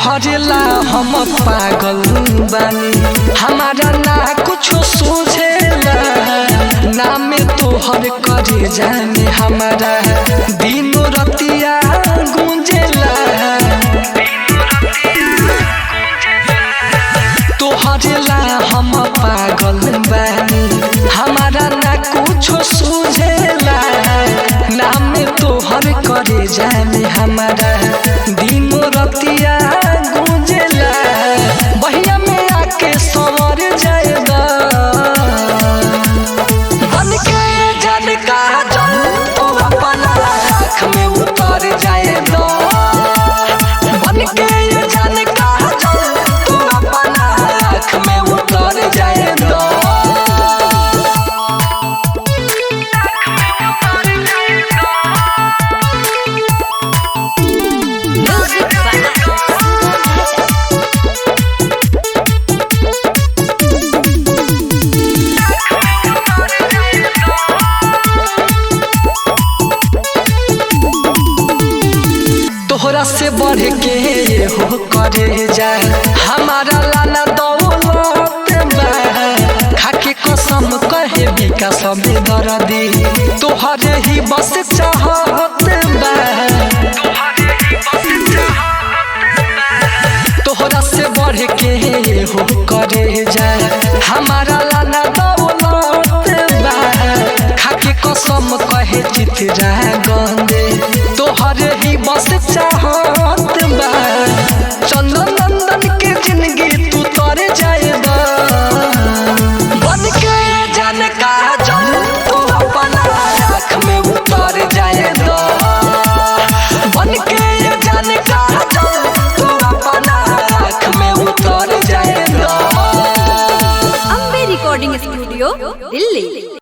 तोहरेला हम पागल बानी, हमारा ना कुछ सोचेला, नाम तोहर करे जाने हमारा दिनो रतिया गूंजेला। तोहरेला हम पागल बानी, हमारा ना कुछ सोचेला, नाम तोहर करे जाने हमारा दिनो रतिया गूंजेला। बहिया में आके संवर जाएगा बन के जान का जल, तो अपना आँख में उतर जाएगा बन के जान का जल, तो अपना आँख में उतर जाएगा। तोहरा से बढ़ के हो करे जाए हमारा लाना दौलत बा, खाके कसम कहे बिका सब दर्दी, तोहरे ही बस चाहत बा। तोहरा से बढ़ के हो करे जाए हमारा लाना दौलत बा, खाके कसम कहे चितरा गंदे, तोहरे ही बस चाहत बा। चंदन नंदन के जिंदगी तू तर जाएगा बन के जान का जल, तू अपना आँख में उतर जाएगा बन के जान का जल, तू अपना आँख में उतर जाएगा। Ambe recording studio Delhi.